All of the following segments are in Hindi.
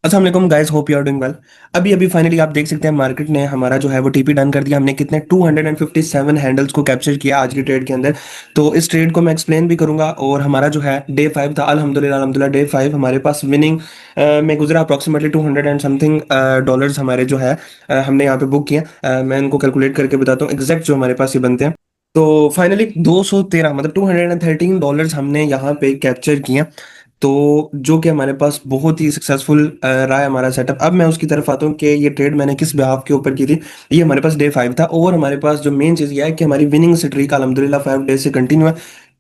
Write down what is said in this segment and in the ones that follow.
अस्सलाम वालेकुम guys, hope you are doing well. अभी अभी फाइनली आप देख सकते हैं मार्केट ने हमारा जो है वो टीपी डन कर दिया। हमने कितने 257 हैंडल्स को कैप्चर किया आज की ट्रेड के अंदर। तो इस ट्रेड को मैं एक्सप्लेन भी करूंगा। और हमारा जो है डे 5 था, अल्हम्दुलिल्लाह अल्हम्दुलिल्लाह डे 5 हमारे पास विनिंग में गुजरा। अप्रॉक्सीमेटली 200 एंड समथिंग डॉलर्स हमारे जो है हमने यहाँ पे बुक किए। मैं इनको कैलकुलेट करके बताता हूँ एग्जैक्ट जो हमारे पास ये बनते हैं। तो फाइनली 213 मतलब $213 हमने यहाँ पे कैप्चर किया। तो जो कि हमारे पास बहुत ही सक्सेसफुल रहा है हमारा सेटअप। अब मैं उसकी तरफ आता हूँ कि ये ट्रेड मैंने किस बिहाफ के ऊपर की थी। ये हमारे पास डे 5 था और हमारे पास जो मेन चीज़ ये है कि हमारी विनिंग स्ट्रीक अल्हम्दुलिल्लाह 5 डेज से कंटिन्यू है।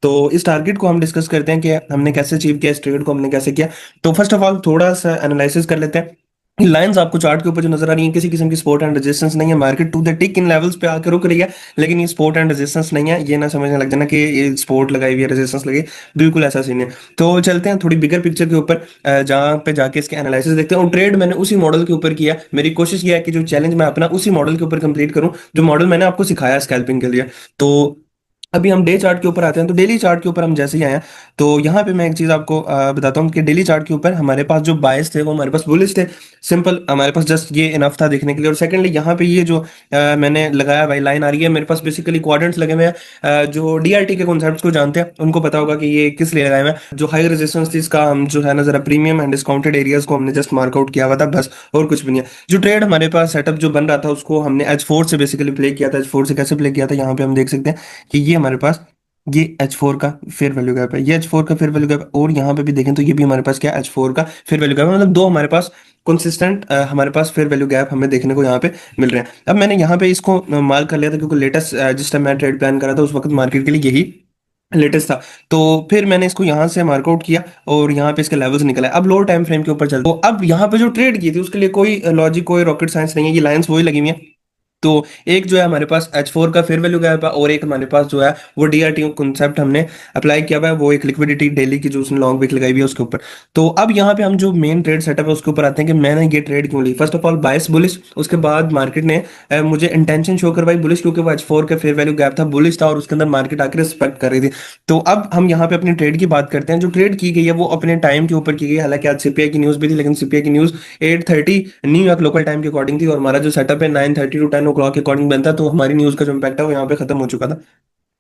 तो इस टारगेट को हम डिस्कस करते हैं कि हमने कैसे अचीव किया, इस ट्रेड को हमने कैसे किया। तो फर्स्ट ऑफ ऑल थोड़ा सा एनालिसिस कर लेते हैं। लाइंस आपको चार्ट के ऊपर जो नजर आ रही है किसी किस्म की सपोर्ट एंड रेजिस्टेंस नहीं है। Market to the tick in levels पे आकर रुक रही है, लेकिन ये सपोर्ट एंड रेजिस्टेंस नहीं है। ये ना समझने लग जाना कि ये सपोर्ट लगाई हुई है, रेजिस्टेंस लगी, बिल्कुल ऐसा सीन है। तो चलते हैं थोड़ी बिगर पिक्चर के ऊपर, जहाँ पे जाके इसके एनालिसिस देखते हैं। और ट्रेड मैंने उसी मॉडल के ऊपर किया। मेरी कोशिश ये है कि जो चैलेंज मैं अपना उसी मॉडल के ऊपर कंप्लीट करूं जो मॉडल मैंने आपको सिखाया स्कैल्पिंग के लिए। तो अभी हम डे चार्ट के ऊपर आते हैं। तो डेली चार्ट के ऊपर हम जैसे ही आए हैं, तो यहाँ पे मैं एक चीज आपको बताता हूँ कि डेली चार्ट के ऊपर हमारे पास जो बायस थे वो हमारे पास बुलिश थे। सिंपल, हमारे पास जस्ट ये इनफ था देखने के लिए। और सेकंडली यहाँ पे ये जो मैंने लगाया भाई लाइन आ रही है, मेरे पास बेसिकली क्वाड्रेंट्स लगे हुए हैं। जो डीआरटी के कॉन्सेप्ट्स को जानते हैं उनको पता होगा कि ये किस लिए लगाए हुए हैं। जो हाई रेजिस्टेंस थी इसका हम जो है ना जरा प्रीमियम एंड डिस्काउंटेड एरियाज को हमने जस्ट मार्कआउट किया हुआ था, बस और कुछ भी नहीं है। जो ट्रेड हमारे पास सेटअप जो बन रहा था उसको हमने H4 से बेसिकली प्ले किया था। H4 से कैसे प्ले किया था, यहाँ पे हम देख सकते हैं कि ये हमारे पास ये H4 का फेयर वैल्यू गैप है, ये H4 का फेयर वैल्यू गैप है। और यहाँ पे भी देखें तो ये भी हमारे पास क्या H4 का फेयर वैल्यू गैप है। मतलब दो हमारे पास कंसिस्टेंट हमारे पास फेयर वैल्यू गैप हमें देखने को यहाँ पे मिल रहे हैं। अब मैंने यहाँ पे इसको मार्क कर लिया था क्योंकि लेटेस्ट जिस टाइम मैं ट्रेड प्लान कर रहा था उस वक्त मार्केट के लिए यही लेटेस्ट था। तो फिर मैंने इसको यहाँ से मार्कआउट किया और यहाँ पे इसके लेवल्स निकला है। अब लोअर टाइम फ्रेम के ऊपर चलते, तो अब यहाँ पे जो ट्रेड की थी उसके लिए कोई लॉजिक कोई रॉकेट साइंस नहीं है, ये लाइंस वही लगी हुई है। तो एक जो है हमारे पास H4 का फेयर वैल्यू गैप है और एक हमारे पास जो है वो डीआरटी कॉन्सेप्ट हमने अप्लाई किया हुआ है, वो एक लिक्विडिटी डेली की जो उसने लॉन्ग विक लगाई हुई है उसके ऊपर। तो अब यहाँ पे हम जो मेन ट्रेड सेटअप है उसके ऊपर आते हैं कि मैंने ये ट्रेड क्यों ली। First of all bias bullish, उसके बाद मार्केट ने मुझे इंटेंशन शो करवाई बुलिश क्योंकि वो H4 का फेयर वैल्यू गैप था, बुलिश था और उसके अंदर मार्केट आकर रिस्पेक्ट कर रही थी। तो अब हम यहाँ पे अपनी ट्रेड की बात करते हैं। जो ट्रेड की गई है वो अपने टाइम के ऊपर की गई है। हालांकि आज सीपीआई की न्यूज भी थी, लेकिन सीपीआई की न्यूज 8:30 न्यूयॉर्क लोकल टाइम के अकॉर्डिंग थी और हमारा जो सेटअप है 9:30 टू 10 o'clock के अकॉर्डिंग बनता है। तो हमारी न्यूज का जो इम्पैक्ट है वो यहाँ पे खत्म हो चुका था।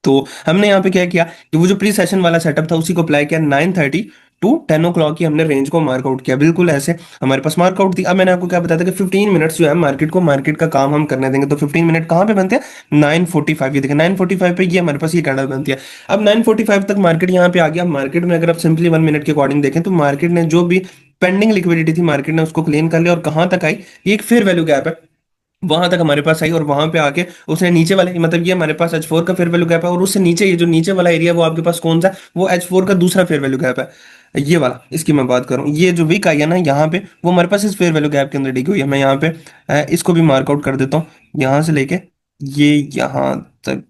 तो हमने यहाँ पे क्या किया कि वो जो प्री सेशन वाला सेटअप था उसी को अप्लाई किया। 9:30 टू 10 o'clock की हमने रेंज को मार्कआउट किया, बिल्कुल ऐसे हमारे पास मार्कआउट थी। अब मैंने आपको क्या बताया था कि 15 मिनट्स जो है मार्केट को मार्केट का काम हम करने देंगे। तो 15 मिनट कहाँ पे बनते हैं, 9:45। ये देखिए 9:45 पे ये हमारे पास ये कैंडल बनती है। अब 9:45 तक मार्केट यहाँ पे आ गया। मार्केट में अगर आप सिंपली 1 मिनट के अकॉर्डिंग देखें तो मार्केट ने जो भी पेंडिंग लिक्विडिटी थी मार्केट ने उसको क्लीन कर लिया। और कहाँ तक आई, ये एक फेयर वैल्यू गैप है, वहां तक हमारे पास आई। और वहां पे आके उसने नीचे वाले मतलब ये हमारे पास H4 का फेयर वैल्यू गैप है और उससे नीचे ये जो नीचे वाला एरिया वो आपके पास कौन सा है, वो H4 का दूसरा फेयर वैल्यू गैप है, ये वाला। इसकी मैं बात करूं, ये जो वीक आई है ना यहाँ पे वो हमारे पास इस फेयर वैल्यू गैप के अंदर डिगी हुई है। मैं यहाँ पे इसको भी मार्कआउट कर देता हूँ, यहाँ से लेके ये यहाँ तक।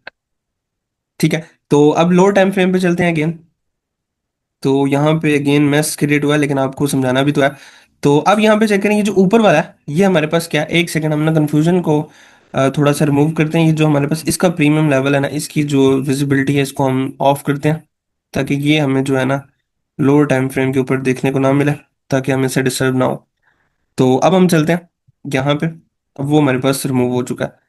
ठीक है, तो अब लोअर टाइम फ्रेम पे चलते हैं अगेन। तो यहाँ पे अगेन मैस क्रिएट हुआ है, लेकिन आपको समझाना भी तो है। तो अब यहाँ पे चेक करें, ये जो ऊपर वाला है ये हमारे पास क्या है, एक सेकंड हम ना कंफ्यूजन को थोड़ा सा रिमूव करते हैं। ये जो हमारे पास इसका प्रीमियम लेवल है ना, इसकी जो विजिबिलिटी है इसको हम ऑफ करते हैं ताकि ये हमें जो है ना लोअर टाइम फ्रेम के ऊपर देखने को ना मिले, ताकि हमें इससे डिस्टर्ब ना हो। तो अब हम चलते हैं यहाँ पे। अब वो हमारे पास रिमूव हो चुका है।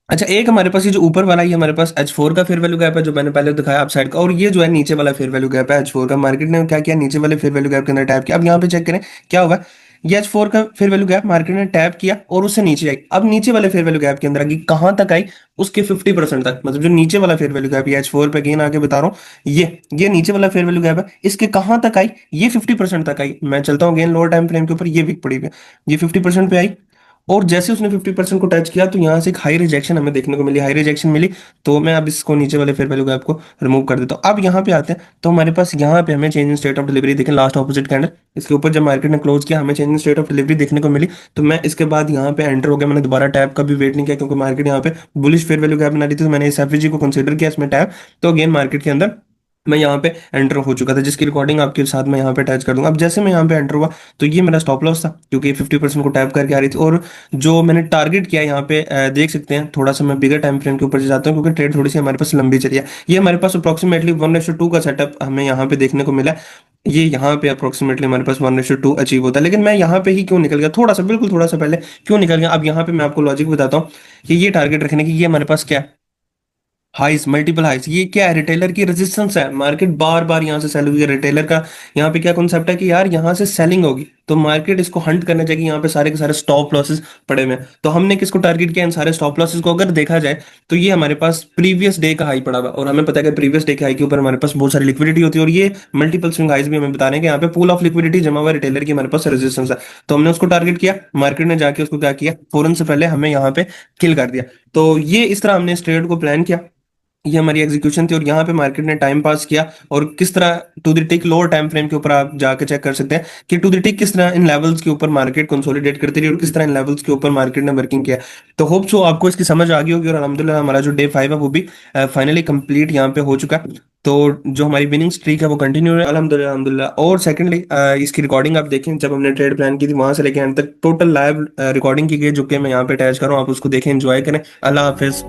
अच्छा, एक हमारे पास ये जो ऊपर वाला ये हमारे पास H4 का फेयर वैल्यू गैप है जो मैंने पहले दिखाया आप साइड का, और ये जो है नीचे वाला फेयर वैल्यू गैप है H4 का। मार्केट ने क्या किया, नीचे वाले फेयर वैल्यू गैप के अंदर टैप किया। अब यहाँ पे चेक करें क्या हुआ, ये H4 का फेयर वैल्यू गैप मार्केट ने टैप किया और उससे नीचे आई। अब नीचे वाले फेयर वैल्यू गैप के अंदर आई, कहाँ तक आई, उसके 50% तक। मतलब जो नीचे वाला फेयर वैल्यू गैप ये H4 पे गेन आके बता रहा हूँ, ये नीचे वाला फेयर वैल्यू गैप है, इसके कहाँ तक आई, ये 50% तक आई। मैं चलता हूँ अगेन लोअर टाइम फ्रेम के ऊपर, ये वीक पड़ी हुई है, ये 50% पे आई। और जैसे उसने 50% को टच किया तो यहाँ से एक हाई रिजेक्शन हमें देखने को मिली, हाई रिजेक्शन मिली। तो मैं अब इसको नीचे वाले फेयर वैल्यू गैप को रिमूव कर देता हूँ। अब यहाँ पे आते हैं तो हमारे पास यहाँ पे हमें change in state of delivery देखें, लास्ट ऑपोजिट कैंडल इसके ऊपर जब मार्केट ने क्लोज किया हमें change in state of delivery देखने को मिली। तो मैं इसके बाद यहाँ पे एंटर हो गया, मैंने दोबारा टैप का भी वेट नहीं किया क्योंकि मार्केट यहाँ पे बुलिश फेयर वैल्यू गैप बना रही थी। तो मैंने इस एफवीजी को कंसिडर किया इसमें टैप। तो अगेन मार्केट के अंदर मैं यहाँ पे एंटर हो चुका था, जिसकी रिकॉर्डिंग आपके साथ मैं यहाँ पे अटैच कर दूंगा। अब जैसे मैं यहाँ पे एंटर हुआ तो ये मेरा स्टॉप लॉस था, क्योंकि 50% को टैप करके आ रही थी। और जो मैंने टारगेट किया यहाँ पे देख सकते हैं, थोड़ा सा मैं बिगर टाइम फ्रेम के ऊपर जाता हूँ, क्योंकि ट्रेड थोड़ी सी हमारे पास लंबी चली है। ये हमारे पास अप्रोक्सीमेटली 1:2 का सेटअप हमें यहाँ पे देखने को मिला। ये यहाँ पे अप्रोक्सीमेटली हमारे पास 1:2 अचीव होता है। लेकिन मैं यहाँ पे ही क्यों निकल गया, थोड़ा सा, बिल्कुल थोड़ा सा पहले क्यों निकल गया, अब यहाँ पे मैं आपको लॉजिक बताता हूँ कि ये टारगेट रखने की, ये हमारे पास क्या है, हाइस, मल्टीपल हाइस। ये क्या है, रिटेलर की रेजिस्टेंस है। मार्केट बार बार यहाँ से सेल हुई है रिटेलर का। यहाँ पे क्या कॉन्सेप्ट है कि यार यहाँ से सेलिंग होगी, तो मार्केट इसको हंट करना चाहिए। यहाँ पे सारे के सारे स्टॉप लॉसेस पड़े हुए हैं, तो हमने किसको टारगेट किया, इन सारे स्टॉप लॉसेस को। अगर देखा जाए तो ये हमारे पास प्रीवियस डे का हाई पड़ा हुआ, और हमें पता है कि प्रीवियस डे के हाई के ऊपर हमारे पास बहुत सारी लिक्विडिटी होती है, और ये मल्टीपल स्विंग हाइस भी हमें बता रहे हैं कि यहाँ पे पूल ऑफ लिक्विडिटी जमा हुआ रिटेलर की हमारे पास रेजिस्टेंस है। तो हमने उसको टारगेट किया, मार्केट ने जाके उसको क्या किया, फौरन से पहले हमें यहाँ पे किल कर दिया। तो ये इस तरह हमने इस ट्रेड को प्लान किया, ये हमारी एग्जीक्यूशन थी। और यहाँ पे मार्केट ने टाइम पास किया, और किस तरह to the tick lower time frame के ऊपर आप जाके चेक कर सकते हैं कि टू द टिक किस तरह इन लेवल्स के ऊपर मार्केट कंसोलिडेट करती रही, और किस तरह इन लेवल्स के ऊपर मार्केट ने वर्किंग किया। तो होप सो आपको इसकी समझ आ गई होगी, और अलहमदुलिल्लाह हमारा जो डे 5 है वो भी फाइनली कंप्लीट यहाँ पे हो चुका है। तो जो हमारी विनिंग स्ट्रीक है वो कंटिन्यू है, अल्हम्दुलिल्लाह अल्हम्दुलिल्लाह। और सेकंडली इसकी रिकॉर्डिंग आप देखें, जब हमने ट्रेड प्लान की थी वहां से लेके एंड तक टोटल लाइव रिकॉर्डिंग की गई, जो कि मैं यहाँ पे अटैच कर रहा हूँ, आप उसको देखें, एंजॉय करें। अल्लाह हाफिज।